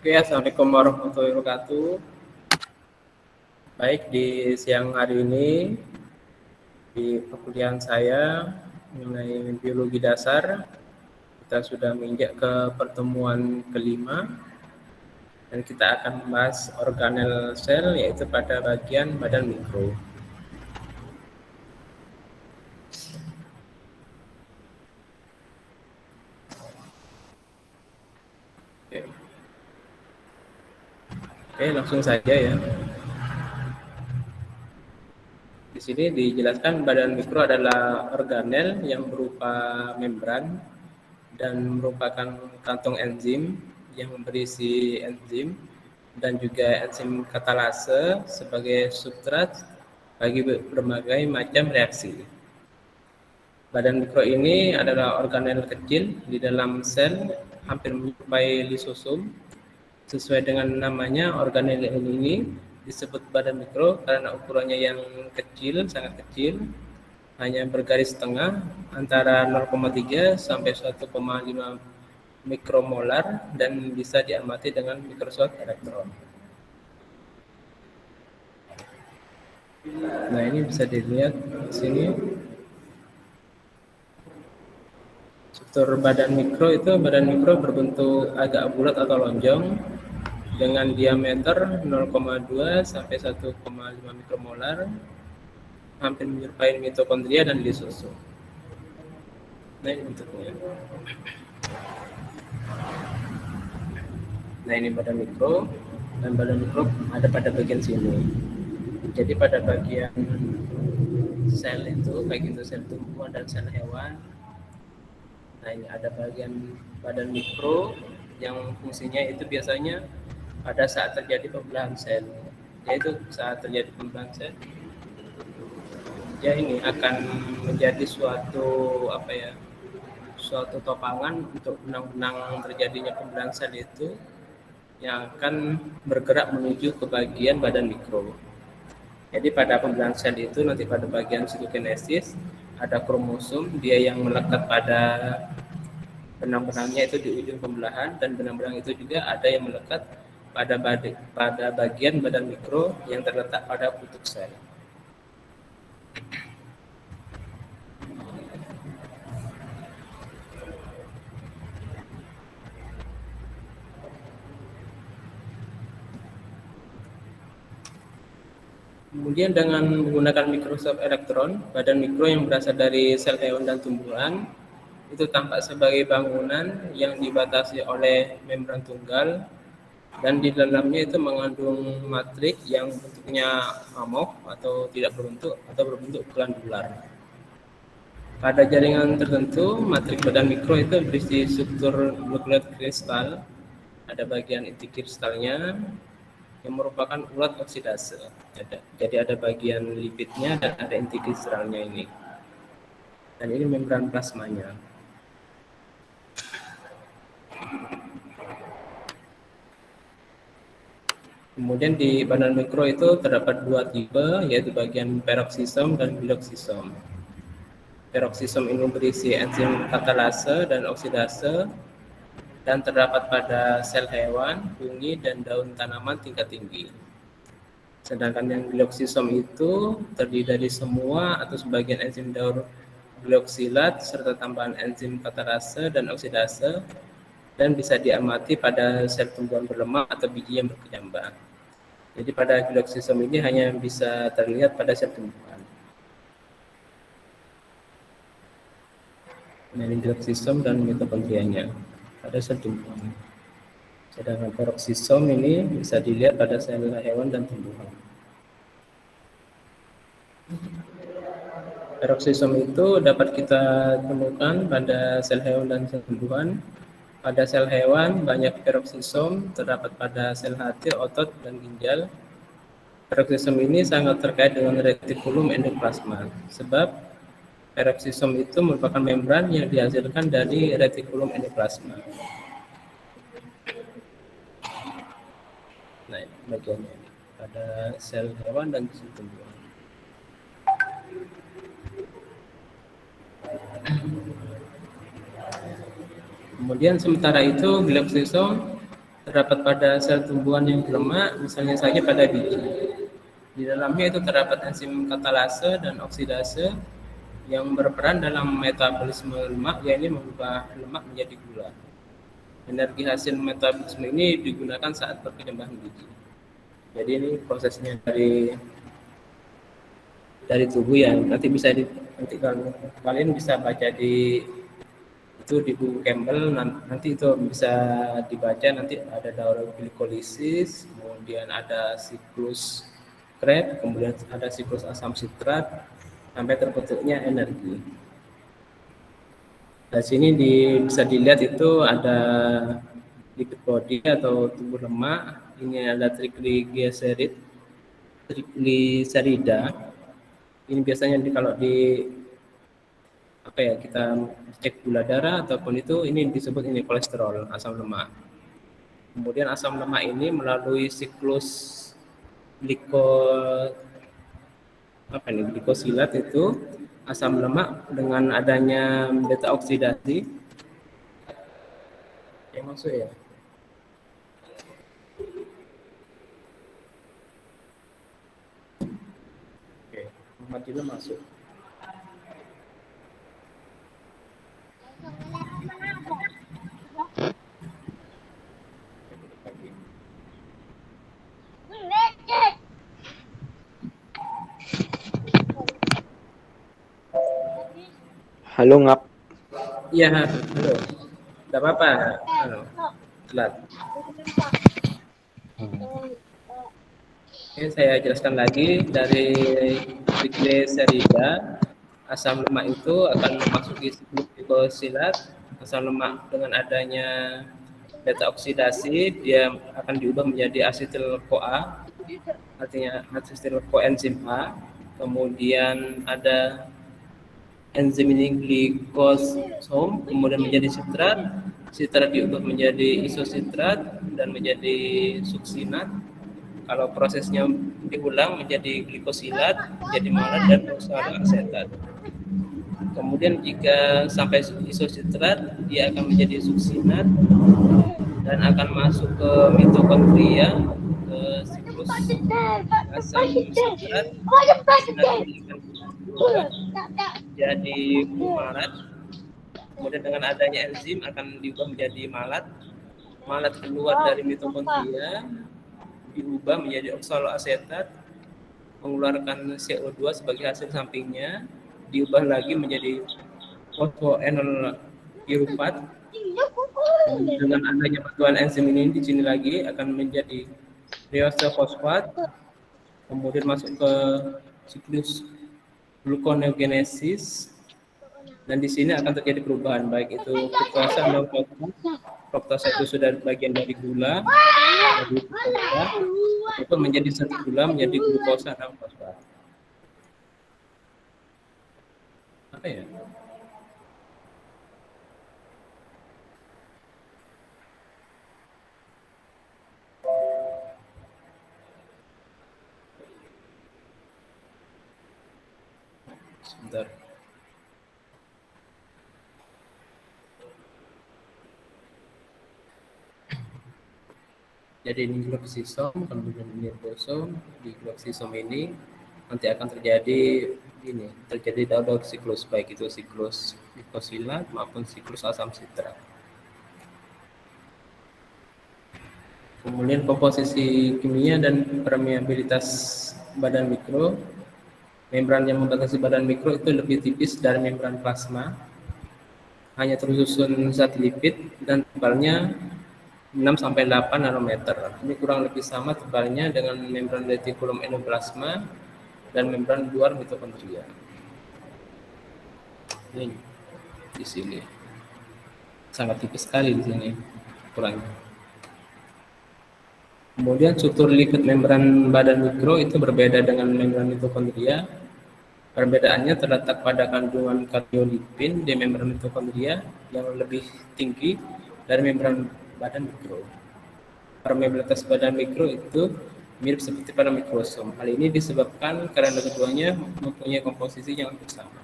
Oke, assalamualaikum warahmatullahi wabarakatuh. Baik, di siang hari ini di perkuliahan saya mengenai biologi dasar, kita sudah menginjak ke pertemuan kelima dan kita akan membahas organel sel, yaitu pada bagian badan mikro. Oke, langsung saja ya. Di sini dijelaskan badan mikro adalah organel yang berupa membran dan merupakan kantong enzim yang berisi enzim dan juga enzim katalase sebagai substrat bagi berbagai macam reaksi. Badan mikro ini adalah organel kecil di dalam sel, hampir menyerupai lisosum. Sesuai dengan namanya, organel ini disebut badan mikro karena ukurannya yang kecil, sangat kecil, hanya bergaris tengah antara 0,3 sampai 1,5 mikromolar dan bisa diamati dengan mikroskop elektron. Nah, ini bisa dilihat di sini. Struktur badan mikro berbentuk agak bulat atau lonjong dengan diameter 0,2 sampai 1,5 mikromolar, hampir menyerupai mitokondria dan lisosum. Nah, ini bentuknya. Nah, ini badan mikro, dan badan mikro ada pada bagian sini. Jadi pada bagian sel itu, baik itu sel tumbuhan dan sel hewan. Nah, ini ada bagian badan mikro yang fungsinya itu biasanya pada saat terjadi pembelahan sel. Yaitu saat terjadi pembelahan sel, ya ini akan menjadi suatu topangan untuk benang-benang terjadinya pembelahan sel itu yang akan bergerak menuju ke bagian badan mikro. Jadi pada pembelahan sel itu nanti pada bagian sitokinesis ada kromosom, dia yang melekat pada benang-benangnya itu di ujung pembelahan, dan benang-benang itu juga ada yang melekat pada bagian badan mikro yang terletak pada kutub sel. Kemudian dengan menggunakan mikroskop elektron, badan mikro yang berasal dari sel hewan dan tumbuhan itu tampak sebagai bangunan yang dibatasi oleh membran tunggal, dan di dalamnya itu mengandung matrik yang bentuknya amorf atau tidak berbentuk atau berbentuk glandular. Pada jaringan tertentu, matrik badan mikro itu berisi struktur nukleat kristal, ada bagian inti kristalnya yang merupakan ulat oksidase. Jadi ada bagian lipidnya dan ada inti kristalnya ini. Dan ini membran plasmanya. Kemudian di badan mikro itu terdapat dua tipe, yaitu bagian peroksisom dan piloksisom. Peroksisom ini berisi enzim katalase dan oksidase dan terdapat pada sel hewan, fungi, dan daun tanaman tingkat tinggi. Sedangkan yang piloksisom itu terdiri dari semua atau sebagian enzim daur glyoksilat serta tambahan enzim katalase dan oksidase, dan bisa diamati pada sel tumbuhan berlemak atau biji yang berkecambah. Jadi pada glyoksisom ini hanya bisa terlihat pada sel tumbuhan. Ini glyoksisom dan mitokondrianya pada sel tumbuhan. Sedangkan peroksisom ini bisa dilihat pada sel hewan dan tumbuhan. Peroksisom itu dapat kita temukan pada sel hewan dan sel tumbuhan. Pada sel hewan banyak peroksisom terdapat pada sel hati, otot, dan ginjal. Peroksisom ini sangat terkait dengan retikulum endoplasma, sebab peroksisom itu merupakan membran yang dihasilkan dari retikulum endoplasma. Nah, ini bagiannya ini pada sel hewan dan sel tumbuhan. Kemudian sementara itu glyoksisom terdapat pada sel tumbuhan yang berlemak, misalnya saja pada biji. Di dalamnya itu terdapat enzim katalase dan oksidase yang berperan dalam metabolisme lemak, yaitu mengubah lemak menjadi gula. Energi hasil metabolisme ini digunakan saat perkembangan biji. Jadi ini prosesnya dari tubuh ya. Nanti kalau kalian bisa baca itu di buku Campbell, nanti itu bisa dibaca, nanti ada daur glikolisis, kemudian ada siklus Krebs, kemudian ada siklus asam sitrat sampai terbentuknya energi. Di sini bisa dilihat itu ada lipid body atau tubuh lemak. Ini ada trigliserida. Ini biasanya kalau kita cek gula darah ataupun ini disebut kolesterol, asam lemak. Kemudian asam lemak ini melalui siklus glikosilat itu asam lemak dengan adanya beta oksidasi yang masuk ya. Oke, Muhammad juga masuk. Halo Ngap. Iya, halo. Tidak apa-apa. Halo. Telat. Oke, saya jelaskan lagi dari trigliserida. Asam lemak itu akan memasuki siklus glikosilat. Asam lemak dengan adanya beta oksidasi dia akan diubah menjadi asetil-CoA, artinya asetil koenzim A. Kemudian ada enzim ini glikosom, kemudian menjadi sitrat diubah menjadi isositrat dan menjadi suksinat. Kalau prosesnya diulang menjadi glikosilat, menjadi malat dan oksaloasetat. Kemudian jika sampai isositrat, dia akan menjadi suksinat dan akan masuk ke mitokondria, ke siklus asam sitrat, jadi malat. Kemudian dengan adanya enzim akan diubah menjadi malat. Malat keluar dari mitokondria, diubah menjadi oksaloasetat, mengeluarkan CO2 sebagai hasil sampingnya, diubah lagi menjadi fosfoenol piruvat. Dengan adanya bantuan enzim ini di sini lagi akan menjadi reose fosfat, kemudian masuk ke siklus gluconeogenesis, dan di sini akan terjadi perubahan baik itu fruktosa dan fruktose. Fruktose itu sudah bagian dari gula, dari glukosa, itu menjadi satu gula menjadi glukosa dan fosfat. Apa ya? Sebentar. Jadi ini glukosisom, kemudian ini ribosom. Di glukosisom ini nanti akan terjadi daur siklus, baik itu siklus glikosilat maupun siklus asam sitrat. Kemudian komposisi kimia dan permeabilitas badan mikro. Membran yang membatasi badan mikro itu lebih tipis dari membran plasma, hanya tersusun zat lipid dan tebalnya 6-8 nanometer. Ini kurang lebih sama tebalnya dengan membran retikulum endoplasma dan membran luar mitokondria. Ini di sini sangat tipis sekali di sini kurangnya. Kemudian struktur lipid membran badan mikro itu berbeda dengan membran mitokondria. Perbedaannya terletak pada kandungan katiolipin di membran mitokondria yang lebih tinggi dari membran badan mikro. Permeabilitas badan mikro itu mirip seperti pada mikrosom. Hal ini disebabkan karena keduanya mempunyai komposisi yang bersama.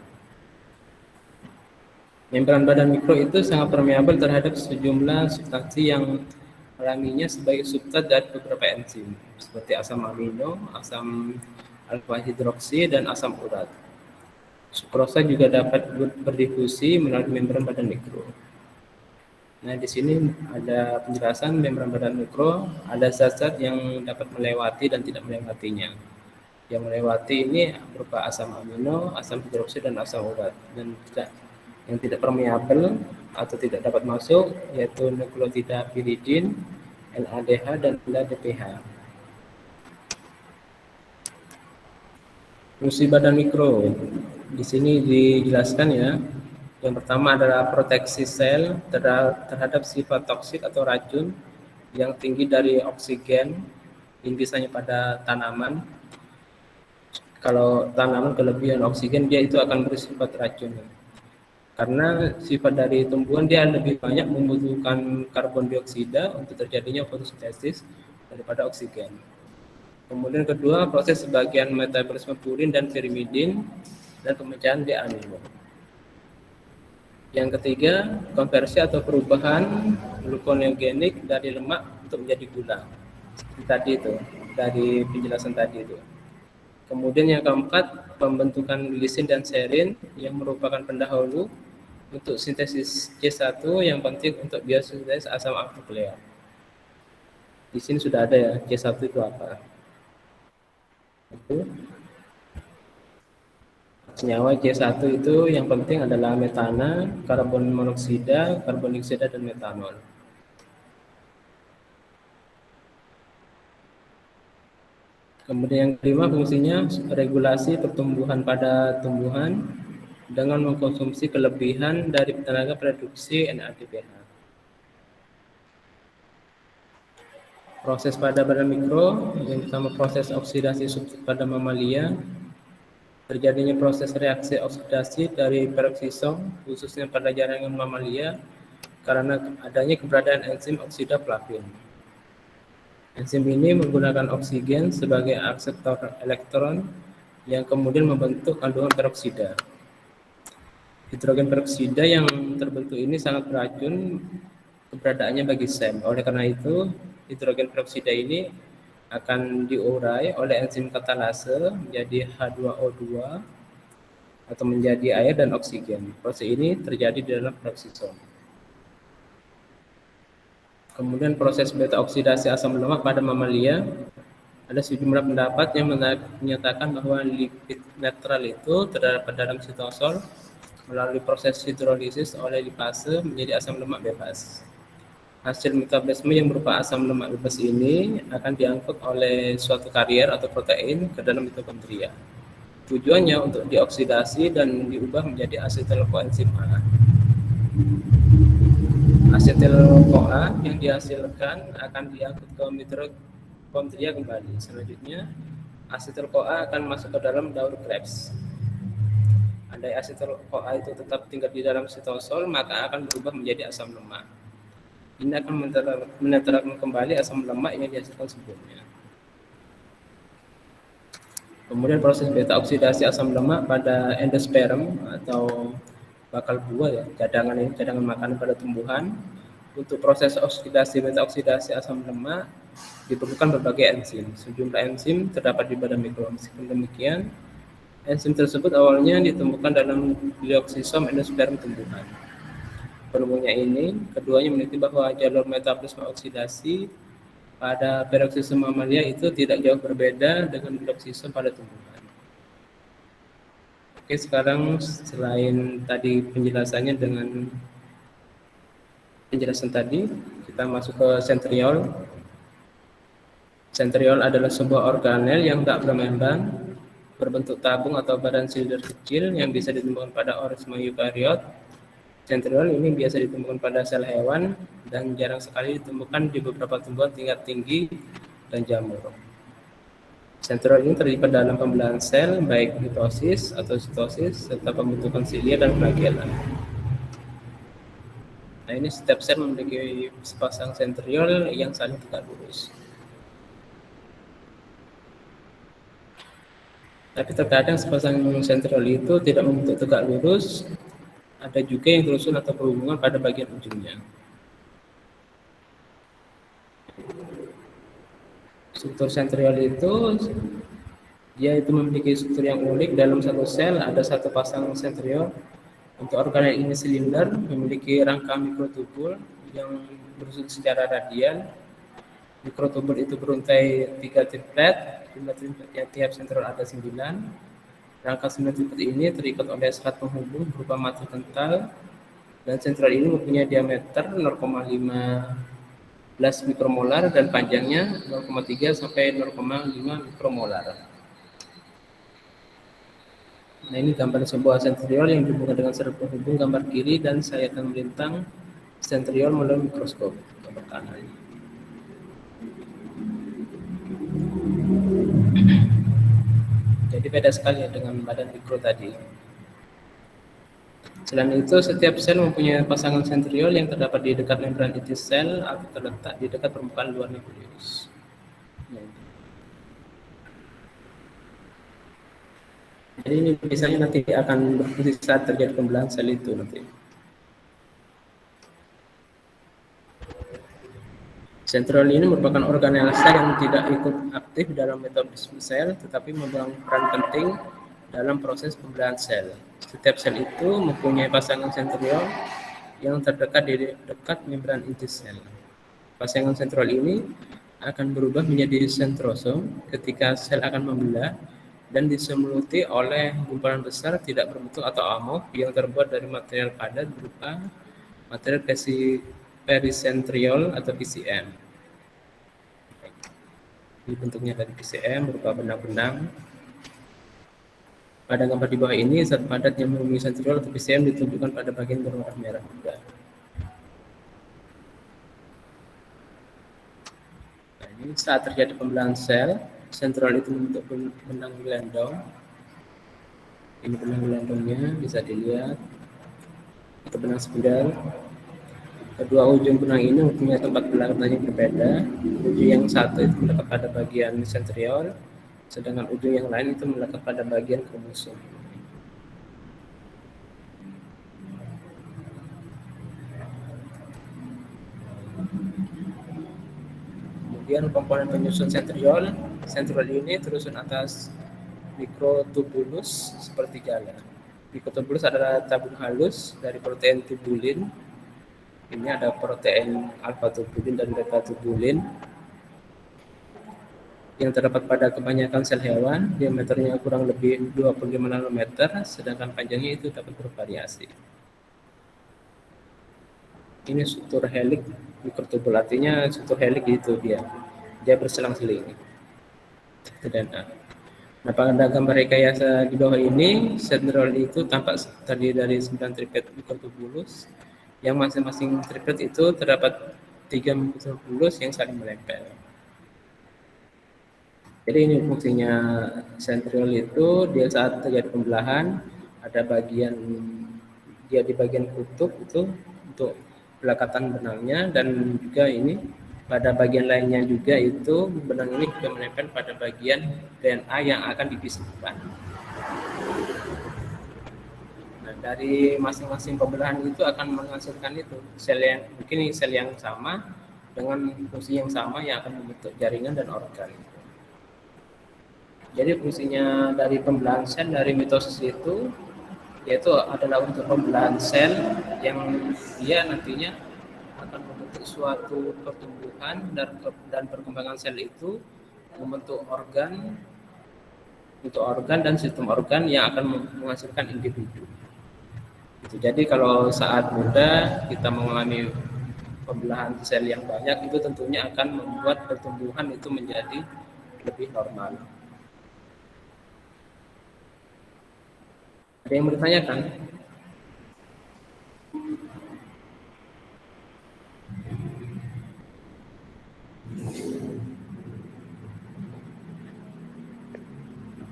Membran badan mikro itu sangat permeabel terhadap sejumlah substansi yang alaminya sebagai substrat dari beberapa enzim seperti asam amino, asam alfa hidroksi, dan asam urat. Sukrosa juga dapat berdifusi melalui membran badan mikro. Nah, di sini ada penjelasan membran badan mikro, ada zat-zat yang dapat melewati dan tidak melewatinya. Yang melewati ini berupa asam amino, asam hidroksi, dan asam urat. Dan yang tidak permeabel atau tidak dapat masuk yaitu nukleotida piridin, NADH, dan DPH. Fungsi badan mikro di sini dijelaskan ya. Yang pertama adalah proteksi sel terhadap sifat toksik atau racun yang tinggi dari oksigen, ini biasanya pada tanaman. Kalau tanaman kelebihan oksigen, dia itu akan bersifat racun. Karena sifat dari tumbuhan, dia lebih banyak membutuhkan karbon dioksida untuk terjadinya fotosintesis daripada oksigen. Kemudian kedua, proses sebagian metabolisme purin dan pirimidin dan pemecahan D-amino. Yang ketiga, konversi atau perubahan gluconeogenik dari lemak untuk menjadi gula. Seperti tadi itu, dari penjelasan tadi itu. Kemudian yang keempat, pembentukan lisin dan serin yang merupakan pendahulu untuk sintesis C1 yang penting untuk biosintesis asam nukleat. Di sini sudah ada ya, C1 itu apa? Itu senyawa C1 itu yang penting adalah metana, karbon monoksida, karbon dioksida, dan metanol. Kemudian yang kelima, fungsinya regulasi pertumbuhan pada tumbuhan dengan mengkonsumsi kelebihan dari tenaga produksi NADPH. Proses pada badan mikro, yang pertama proses oksidasi substrat pada mamalia. Terjadinya proses reaksi oksidasi dari peroksisom, khususnya pada jaringan mamalia, karena adanya keberadaan enzim oksida flavin. Enzim ini menggunakan oksigen sebagai akseptor elektron yang kemudian membentuk kandungan peroksida. Hidrogen peroksida yang terbentuk ini sangat beracun keberadaannya bagi sel. Oleh karena itu, hidrogen peroksida ini akan diurai oleh enzim katalase menjadi H2O2 atau menjadi air dan oksigen. Proses ini terjadi di dalam peroksisom. Kemudian proses beta oksidasi asam lemak pada mamalia, ada sejumlah pendapat yang menyatakan bahwa lipid netral itu terdapat dalam sitosol melalui proses hidrolisis oleh lipase menjadi asam lemak bebas. Hasil metabolisme yang berupa asam lemak bebas ini akan diangkut oleh suatu karier atau protein ke dalam mitokondria. Tujuannya untuk dioksidasi dan diubah menjadi asetil-koenzim A. Asetil-CoA yang dihasilkan akan diangkut ke mitokondria kembali. Selanjutnya, asetil-CoA akan masuk ke dalam daur Krebs. Andai asetil-CoA itu tetap tinggal di dalam sitosol, maka akan berubah menjadi asam lemak. Ini akan menetralkan kembali asam lemak yang dihasilkan sebelumnya. Kemudian proses beta oksidasi asam lemak pada endosperm atau bakal buah ya, cadangan makanan pada tumbuhan. Untuk proses oksidasi beta oksidasi asam lemak diperlukan berbagai enzim. Sejumlah enzim terdapat di badan mikro. Meskipun demikian, enzim tersebut awalnya ditemukan dalam glioksisom endosperm tumbuhan. Penemunya ini, keduanya meneliti bahwa jalur metabolisme oksidasi pada peroksisom mamalia itu tidak jauh berbeda dengan glioksisom pada tumbuhan. Oke, sekarang selain tadi penjelasannya dengan penjelasan tadi, kita masuk ke sentriol. Sentriol adalah sebuah organel yang tak bermembran, berbentuk tabung atau badan silinder kecil yang bisa ditemukan pada organisme eukariot. Sentriol ini biasa ditemukan pada sel hewan dan jarang sekali ditemukan di beberapa tumbuhan tingkat tinggi dan jamur. Sentriol ini terlibat dalam pembelahan sel, baik mitosis atau sitosis, serta pembentukan silia dan flagella. Nah, ini setiap sel memiliki sepasang sentriol yang saling tegak lurus. Tapi terkadang sepasang sentriol itu tidak membentuk tegak lurus. Ada juga yang terusun atau berhubungan pada bagian ujungnya. Struktur sentriol itu dia itu memiliki struktur yang unik. Dalam satu sel ada satu pasang sentriol. Untuk organel ini silinder memiliki rangka mikrotubul yang bersudut secara radial. Mikrotubul itu beruntai 3 triplet, jumlah tripletnya tiap sentriol ada 9. Rangka 9 triplet ini terikat oleh serat penghubung berupa mata kental, dan sentriol ini mempunyai diameter 0,15 mikromolar dan panjangnya 0,3 sampai 0,5 mikromolar. Nah, ini gambar sebuah sentriol yang dihubungkan dengan serat penghubung gambar kiri dan sayatan melintang sentriol melalui mikroskop gambar kanan. Jadi beda sekali ya dengan badan mikro tadi. Selain itu, setiap sel mempunyai pasangan sentriol yang terdapat di dekat membran inti sel atau terletak di dekat permukaan luar nukleus. Jadi ini biasanya nanti akan berfungsi saat terjadi pembelahan sel itu nanti. Sentriol ini merupakan organel sel yang tidak ikut aktif dalam metabolisme sel, tetapi memegang peran penting dalam proses pembelahan sel. Setiap sel itu mempunyai pasangan sentriol yang terdekat di dekat membran inti sel. Pasangan sentriol ini akan berubah menjadi sentrosom ketika sel akan membelah dan disemeluti oleh gumpalan besar tidak berbentuk atau amorf yang terbuat dari material padat berupa material perisentriol atau PCM. Ini bentuknya dari PCM berupa benang-benang. Pada gambar di bawah ini, zat padat yang memenuhi sentriol atau PCM ditunjukkan pada bagian berwarna merah juga. Nah, ini saat terjadi pembelahan sel, sentriol itu membentuk benang gelendong. Ini benang gelendongnya bisa dilihat, atau benang spiral. Kedua ujung benang ini mempunyai tempat belakangnya berbeda. Ujung yang satu itu melekat pada bagian sentriol, sedangkan ujung yang lain itu melekat pada bagian kromosom. Kemudian komponen penyusun sentriol ini terusun atas mikrotubulus seperti jala. Mikrotubulus adalah tabung halus dari protein tubulin. Ini ada protein alfa tubulin dan beta tubulin yang terdapat pada kebanyakan sel hewan. Diameternya kurang lebih 25 nanometer, sedangkan panjangnya itu dapat bervariasi. Ini struktur helik mikrotubul, artinya struktur helik itu dia berselang-seling. DNA. Nah, pada gambar rekayasa di bawah ini, sentriol itu tampak terdiri dari 9 triplet mikrotubulus, yang masing-masing triplet itu terdapat 3 mikrotubulus yang saling menempel. Jadi ini fungsinya sentriol itu, dia saat terjadi pembelahan, ada bagian dia di bagian kutub itu untuk pelekatan benangnya, dan juga ini pada bagian lainnya juga itu benang ini juga menempel pada bagian DNA yang akan dipisahkan. Nah, dari masing-masing pembelahan itu akan menghasilkan itu sel yang mungkin sel yang sama dengan fungsi yang sama yang akan membentuk jaringan dan organ. Jadi fungsinya dari pembelahan sel dari mitosis itu yaitu adalah untuk pembelahan sel yang dia nantinya akan membentuk suatu pertumbuhan dan perkembangan sel itu membentuk organ dan sistem organ yang akan menghasilkan individu. Jadi kalau saat muda kita mengalami pembelahan sel yang banyak, itu tentunya akan membuat pertumbuhan itu menjadi lebih normal. Ada yang bertanyakan?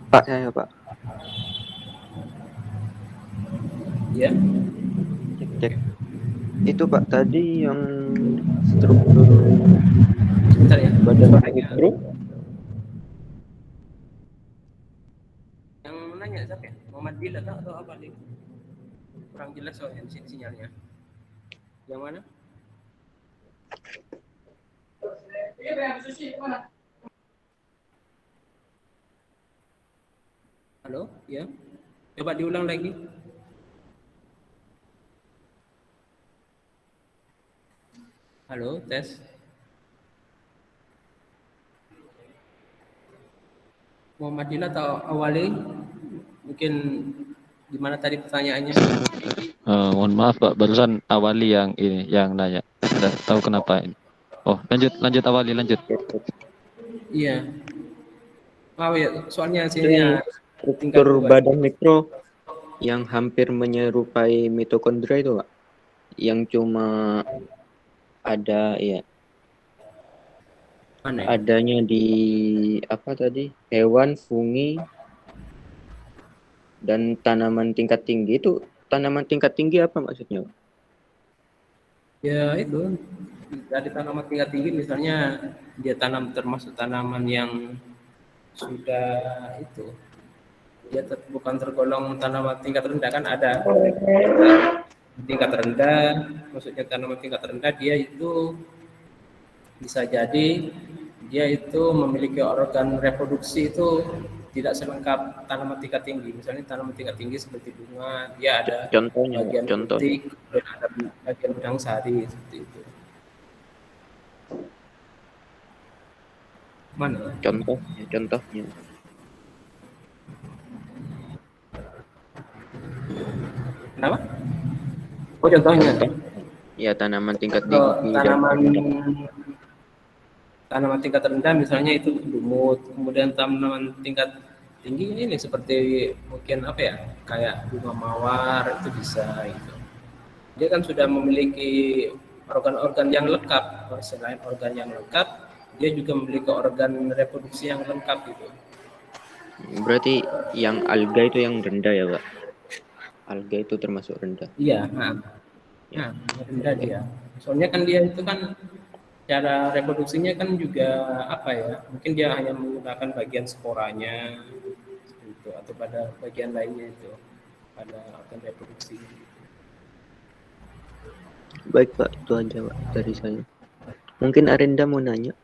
Pak, saya Pak. Ya. Cek. Itu Pak tadi yang struktur Sebentar ya. badan mikro. Yang nanya siapa ya? Muhammad Bila atau apa nih? Kurang jelas soalnya sinyalnya. Yang mana? Halo, ya. Coba diulang lagi. Halo, tes. Muhammadillah atau Awali? Mungkin gimana tadi pertanyaannya? Mohon maaf Pak, barusan Awali yang ini yang nanya. Tidak tahu kenapa ini. Oh, lanjut Awali, lanjut. Iya. Oh ya, soalnya Itu yang hasilnya tingkat struktur 2. badan mikro yang hampir menyerupai mitokondria itu, Pak. Yang cuma ada ya Mana ya? adanya di apa tadi? Hewan, fungi, dan tanaman tingkat tinggi. Itu tanaman tingkat tinggi apa maksudnya, Pak? Ya itu dari tanaman tingkat tinggi misalnya dia tanam termasuk tanaman yang sudah itu dia bukan tergolong tanaman tingkat rendah kan ada tingkat rendah, maksudnya tanaman tingkat rendah dia itu bisa jadi dia itu memiliki organ reproduksi itu tidak selengkap tanaman tingkat tinggi. Misalnya tanaman tingkat tinggi seperti bunga, dia ada Contohnya, Pak. bagian Contoh. putih, kemudian ada bagian benang sari seperti itu. Mana? Contohnya. Kenapa? Oh contohnya, Contoh. Ya, tanaman tingkat kalau tinggi dan tanaman rendah. tanaman tingkat rendah misalnya itu lumut, kemudian tanaman tingkat tinggi ini seperti mungkin apa ya, kayak bunga mawar itu bisa gitu. Dia kan sudah memiliki organ-organ yang lengkap. Selain organ yang lengkap, dia juga memiliki organ reproduksi yang lengkap gitu. Berarti yang alga itu yang rendah ya, Pak? Alga itu termasuk rendah. Iya, Ya. rendah dia. Soalnya kan dia itu kan cara reproduksinya kan juga apa ya? Mungkin dia hanya menggunakan bagian sporanya gitu, atau pada bagian lainnya itu pada organ reproduksi. Baik, Pak. Itu aja, Pak, dari saya. Mungkin Arinda mau nanya.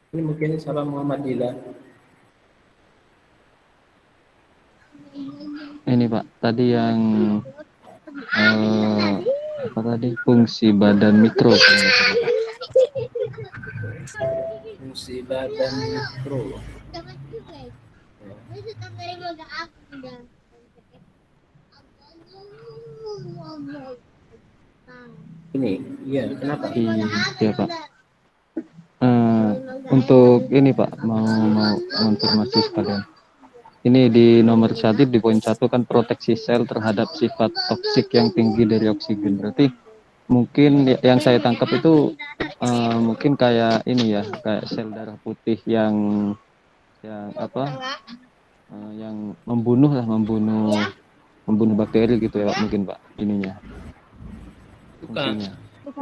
Ini mungkin salam Muhammadillah. Ini Pak, tadi yang apa tadi fungsi badan mikro. Fungsi badan mikro. Ini, iya, kenapa? Iya Pak. Untuk ini Pak, mau konfirmasi sekalian. Ini di nomor 1 di poin 1 kan proteksi sel terhadap sifat toksik yang tinggi dari oksigen. Berarti mungkin yang saya tangkap itu mungkin kayak ini ya, kayak sel darah putih yang apa? Yang membunuh bakteri gitu ya Pak, mungkin Pak ininya. Bukan. Fungsinya.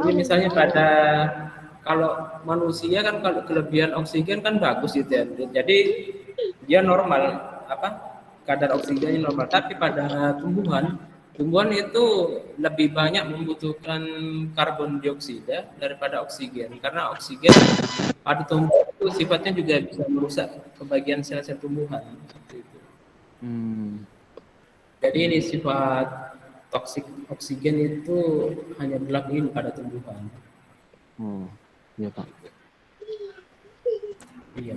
Ini misalnya pada kalau manusia kan kalau kelebihan oksigen kan bagus gitu ya. Jadi dia normal apa kadar oksigennya normal. Tapi pada tumbuhan itu lebih banyak membutuhkan karbon dioksida daripada oksigen karena oksigen pada tumbuhan itu sifatnya juga bisa merusak kebagian sel-sel tumbuhan seperti itu. Jadi ini sifat toksik oksigen itu hanya berlaku pada tumbuhan. Oh, iya Pak. Iya.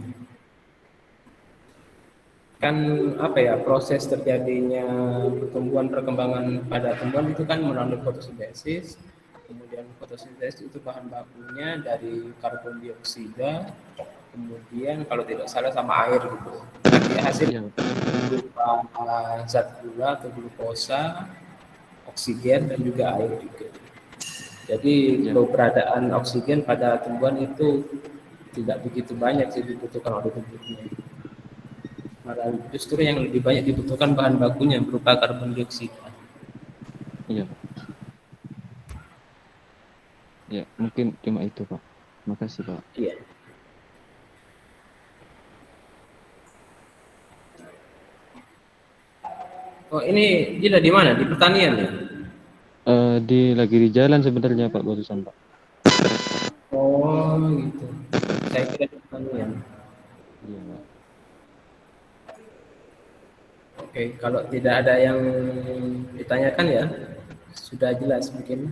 Kan apa ya proses terjadinya perkembangan pada tumbuhan itu kan melalui fotosintesis. Kemudian fotosintesis itu bahan bakunya dari karbon dioksida, kemudian kalau tidak salah sama air gitu. Nanti hasil berupa zat gula atau glukosa, oksigen dan juga air juga. Jadi keberadaan oksigen pada tumbuhan itu tidak begitu banyak sih dibutuhkan oleh tubuhnya. Malah justru yang lebih banyak dibutuhkan bahan bakunya berupa karbon dioksida. Iya Pak. Ya mungkin cuma itu Pak. Makasih Pak. Iya. Oh, ini Jila di mana? Di pertanian ya? Lagi di jalan sebenarnya Pak barusan Pak. Oh, gitu. Saya kira di pertanian. Iya Pak. Oke, kalau tidak ada yang ditanyakan ya, sudah jelas mungkin.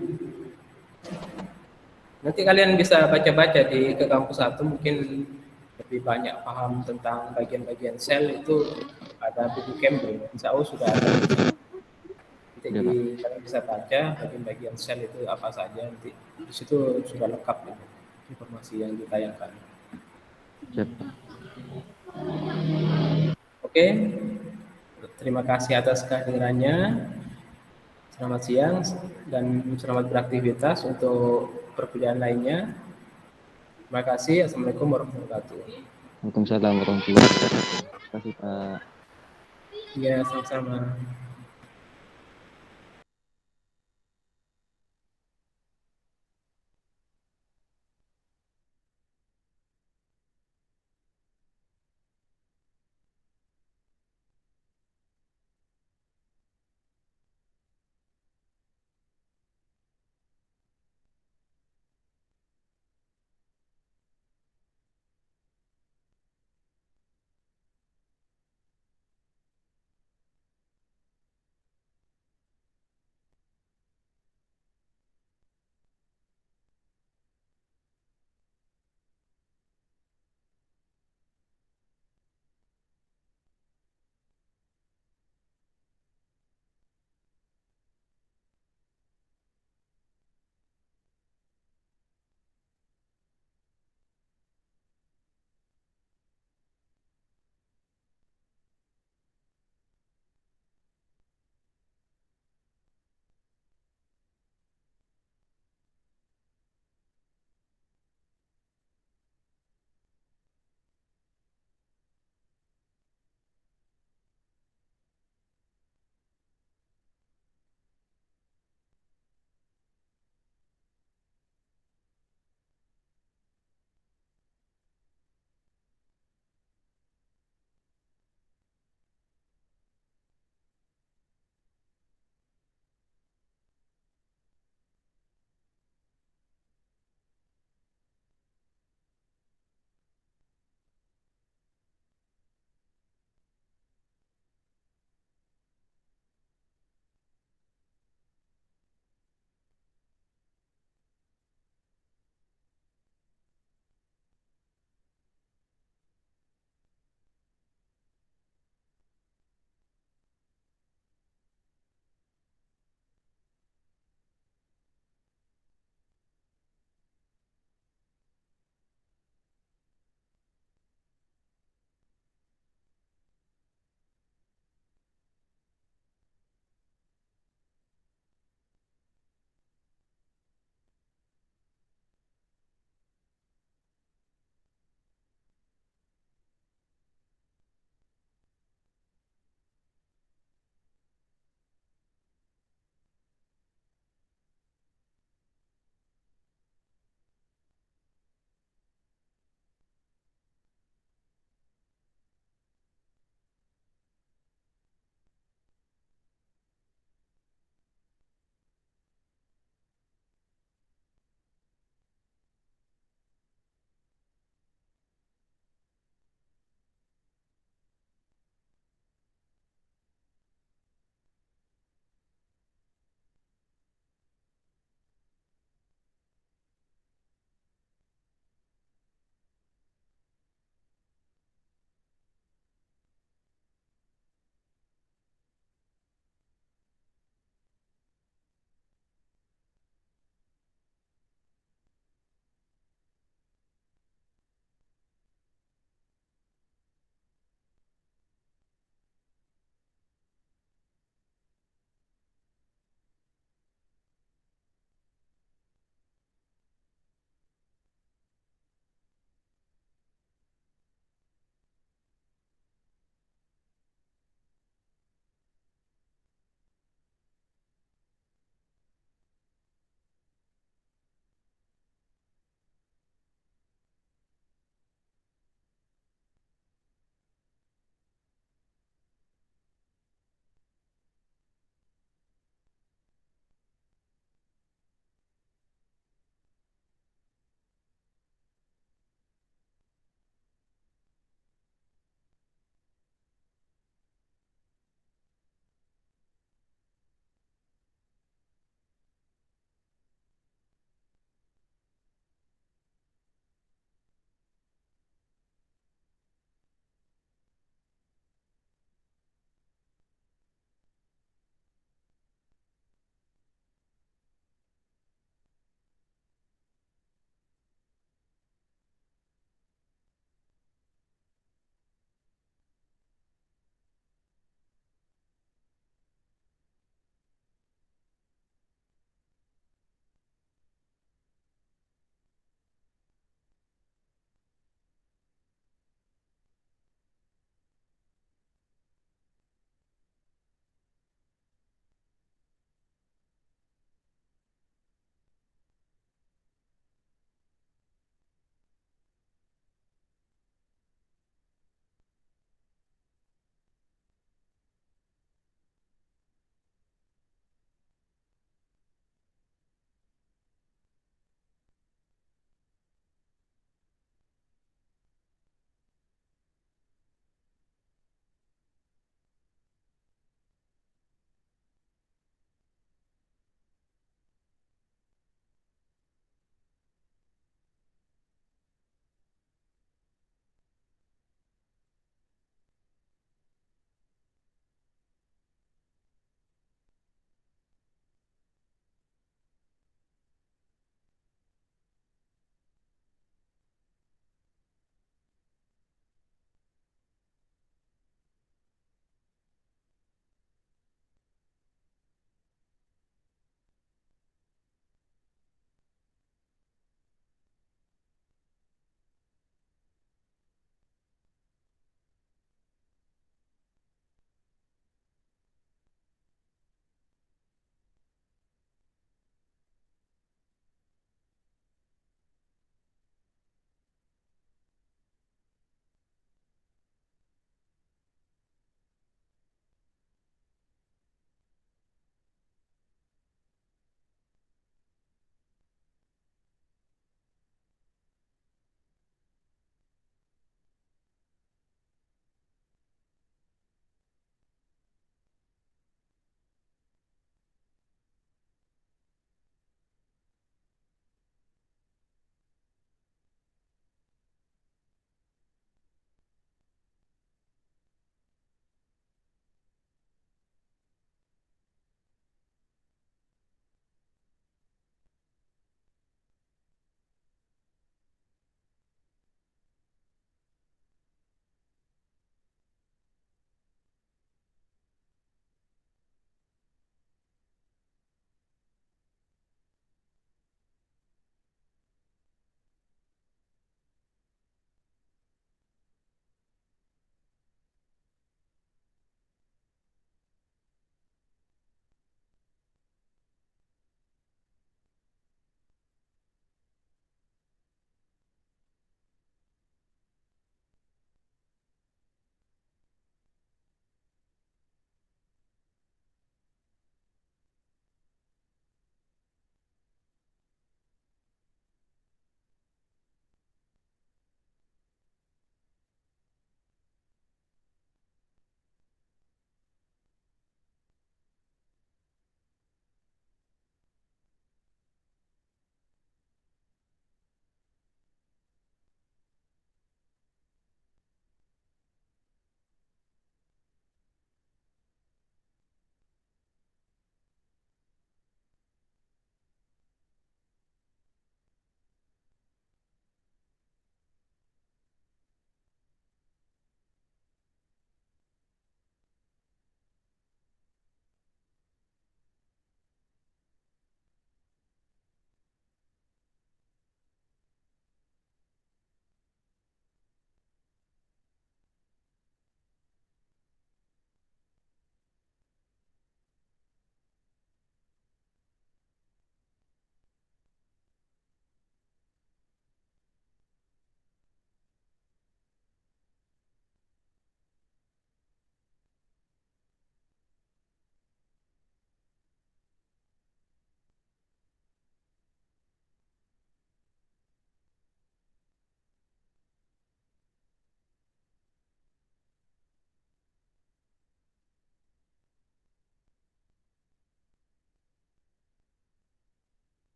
Nanti kalian bisa baca-baca di ke kampus satu mungkin lebih banyak paham tentang bagian-bagian sel itu ada buku Cambridge, insya Allah sudah ada. Nanti Iya, Pak. kalian bisa baca bagian-bagian sel itu apa saja nanti di situ sudah lengkap gitu, informasi yang ditayangkan. Siap Pak. Oke, terima kasih atas kehadirannya. Selamat siang dan selamat beraktivitas untuk perkuliahan lainnya. Terima kasih. Assalamualaikum warahmatullahi wabarakatuh. Waalaikumsalam warahmatullahi wabarakatuh. Terima kasih Pak. Iya, sama-sama.